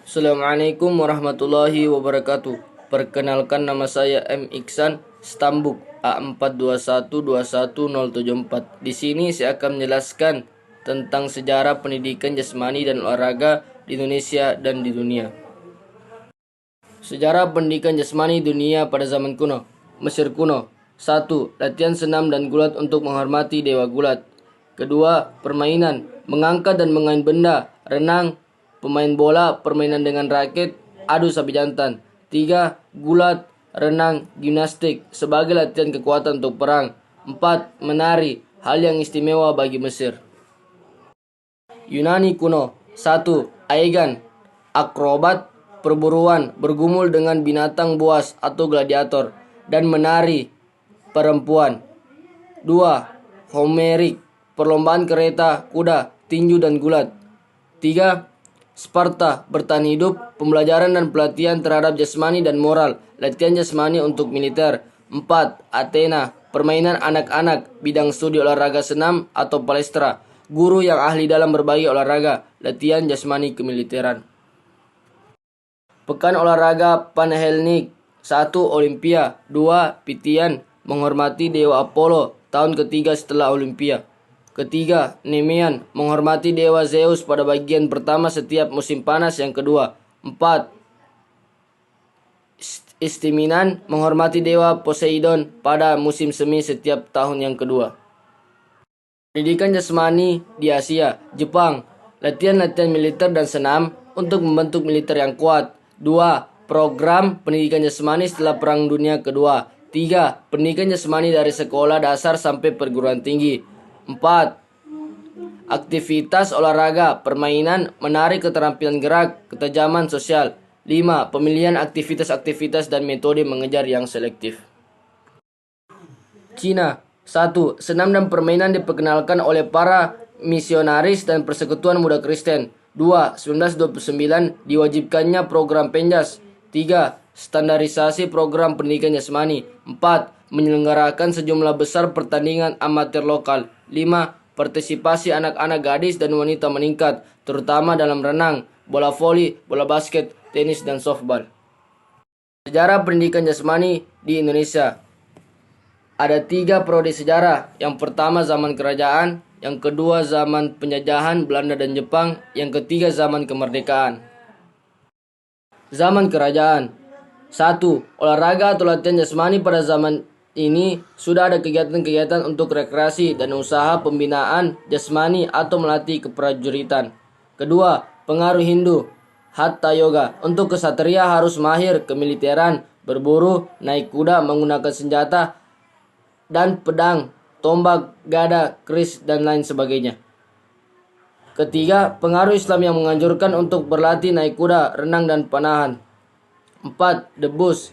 Assalamualaikum warahmatullahi wabarakatuh. Perkenalkan, nama saya M. Iksan, Stambuk A42121074. Di sini saya akan menjelaskan tentang sejarah pendidikan jasmani dan olahraga di Indonesia dan di dunia. Sejarah pendidikan jasmani dunia pada zaman kuno. Mesir kuno. 1. Latihan senam dan gulat untuk menghormati dewa gulat. Kedua, permainan, mengangkat dan mengayun benda, renang, pemain bola, permainan dengan raket, adu sapi jantan. 3. Gulat, renang, gimnastik sebagai latihan kekuatan untuk perang. 4. Menari, hal yang istimewa bagi Mesir. Yunani kuno. 1. Aegan, akrobat, perburuan, bergumul dengan binatang buas atau gladiator, dan menari, perempuan. 2. Homerik, perlombaan kereta, kuda, tinju, dan gulat. 3. Sparta, bertahan hidup, pembelajaran dan pelatihan terhadap jasmani dan moral, latihan jasmani untuk militer. 4. Athena, permainan anak-anak, bidang studi olahraga senam atau palestra, guru yang ahli dalam berbagai olahraga, latihan jasmani kemiliteran. Pekan olahraga Panhellenik. 1. Olimpia. 2. Pitian, menghormati dewa Apollo, tahun ketiga setelah Olimpia. Ketiga, Nemean, menghormati dewa Zeus pada bagian pertama setiap musim panas yang kedua. 4. Istiminan, menghormati dewa Poseidon pada musim semi setiap tahun yang kedua. Pendidikan jasmani di Asia. Jepang, latihan-latihan militer dan senam untuk membentuk militer yang kuat. 2. Program pendidikan jasmani setelah Perang Dunia Kedua. 3. Pendidikan jasmani dari sekolah dasar sampai perguruan tinggi. 4. Aktivitas olahraga, permainan, menari, keterampilan gerak, ketajaman sosial. 5. Pemilihan aktivitas-aktivitas dan metode mengejar yang selektif. Cina. 1. Senam dan permainan diperkenalkan oleh para misionaris dan persekutuan muda Kristen. 2. 1929 diwajibkannya program Penjas. 3. Standarisasi program pendidikan jasmani. 4. Menyelenggarakan sejumlah besar pertandingan amatir lokal. 5. Partisipasi anak-anak gadis dan wanita meningkat, terutama dalam renang, bola voli, bola basket, tenis, dan softball. Sejarah pendidikan jasmani di Indonesia. Ada 3 periode sejarah. Yang pertama zaman kerajaan, yang kedua zaman penjajahan Belanda dan Jepang, yang ketiga zaman kemerdekaan. Zaman kerajaan. 1. Olahraga atau latihan jasmani pada zaman ini sudah ada kegiatan-kegiatan untuk rekreasi dan usaha pembinaan jasmani atau melatih keprajuritan. Kedua, pengaruh Hindu, Hatha Yoga. Untuk kesatria harus mahir kemiliteran, berburu, naik kuda, menggunakan senjata dan pedang, tombak, gada, keris, dan lain sebagainya. Ketiga, pengaruh Islam yang menganjurkan untuk berlatih naik kuda, renang, dan panahan. 4. Debus,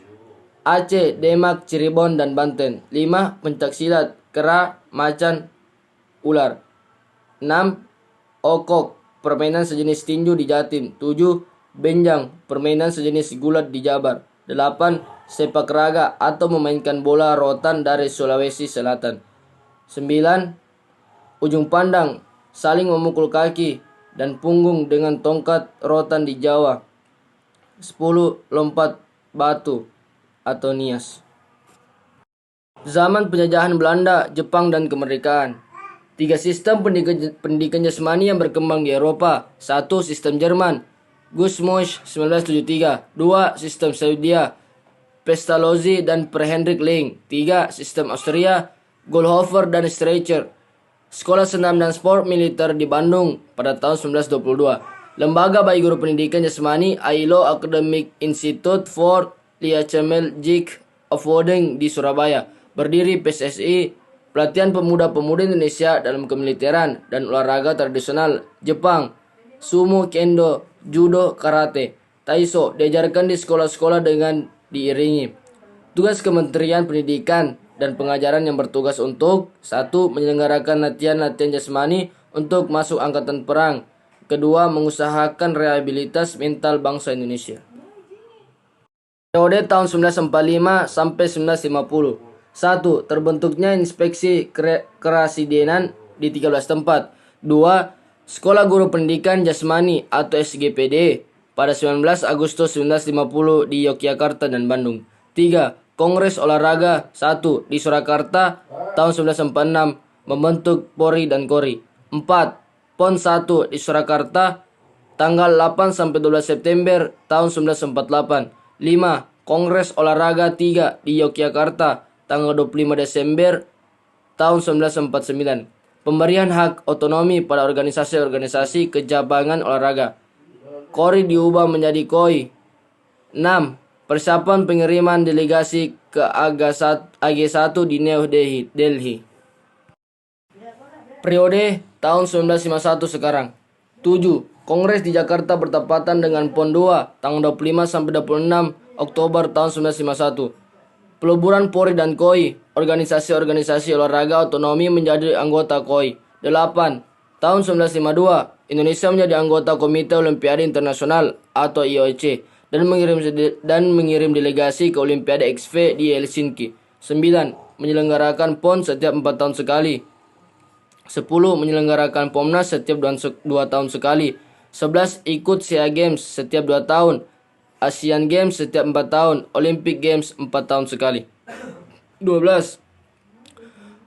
Aceh, Demak, Cirebon, dan Banten. 5. Pencaksilat, kera, macan, ular. 6. Okok, permainan sejenis tinju di Jatim. 7. Benjang, permainan sejenis gulat di Jabar. 8. Sepak raga atau memainkan bola rotan dari Sulawesi Selatan. 9. Ujung pandang, saling memukul kaki dan punggung dengan tongkat rotan di Jawa. 10. Lompat batu atau nias. Zaman penjajahan Belanda, Jepang, dan kemerdekaan. 3 sistem pendidikan jasmani yang berkembang di Eropa. 1. Sistem Jerman, Gusmosh 1973. 2. Sistem Swedia, Pestalozzi dan Per Hendrik Ling. 3. Sistem Austria, Goldhofer dan Streicher. Sekolah Senam dan Sport Militer di Bandung pada tahun 1922. Lembaga bagi guru pendidikan jasmani, ILO Academic Institute for Liachemel-Jik Awarding di Surabaya. Berdiri PSSI, pelatihan pemuda-pemudi Indonesia dalam kemiliteran dan olahraga tradisional Jepang, sumo, kendo, judo, karate, taiso diajarkan di sekolah-sekolah dengan diiringi. Tugas Kementerian Pendidikan dan Pengajaran yang bertugas untuk 1. Menyelenggarakan latihan-latihan jasmani untuk masuk angkatan perang. 2. Mengusahakan rehabilitas mental bangsa Indonesia. Periode tahun 1945 sampai 1950. 1. Terbentuknya Inspeksi Kerasidenan di 13 tempat. 2. Sekolah Guru Pendidikan Jasmani atau SGPD. pada 19 Agustus 1950 di Yogyakarta dan Bandung. 3. Kongres Olahraga 1 di Surakarta tahun 1946 membentuk Polri dan Kori. 4. PON 1 di Surakarta tanggal 8 sampai 12 September tahun 1948. 5. Kongres Olahraga 3 di Yogyakarta tanggal 25 Desember tahun 1949. Pemberian hak otonomi pada organisasi-organisasi kejabangan olahraga. Kori diubah menjadi KOI. 6. Persiapan pengiriman delegasi ke AG1 di New Delhi. Periode tahun 1951 sekarang. 7. Kongres di Jakarta bertepatan dengan PON 2 tanggal 25 sampai 26 Oktober tahun 1951. Peleburan Polri dan KOI, organisasi-organisasi olahraga otonomi menjadi anggota KOI. 8. Tahun 1952, Indonesia menjadi anggota Komite Olimpiade Internasional atau IOC dan mengirim delegasi ke Olimpiade XV di Helsinki. 9. Menyelenggarakan PON setiap 4 tahun sekali. 10. Menyelenggarakan POMNAS setiap 2 tahun sekali. 11. Ikut SEA Games setiap 2 tahun. Asian Games setiap 4 tahun, Olympic Games 4 tahun sekali. 12.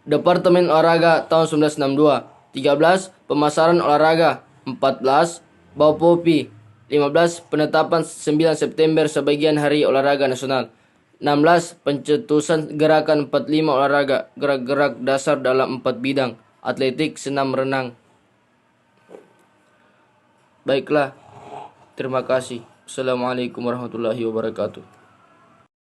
Departemen Olahraga tahun 1962. 13. Pemasaran olahraga. 14. Baupopi. 15. Penetapan 9 September sebagai Hari Olahraga Nasional. 16. Pencetusan gerakan 45 olahraga, gerak-gerak dasar dalam 4 bidang, atletik, senam, renang. Baiklah, terima kasih. Assalamualaikum warahmatullahi wabarakatuh.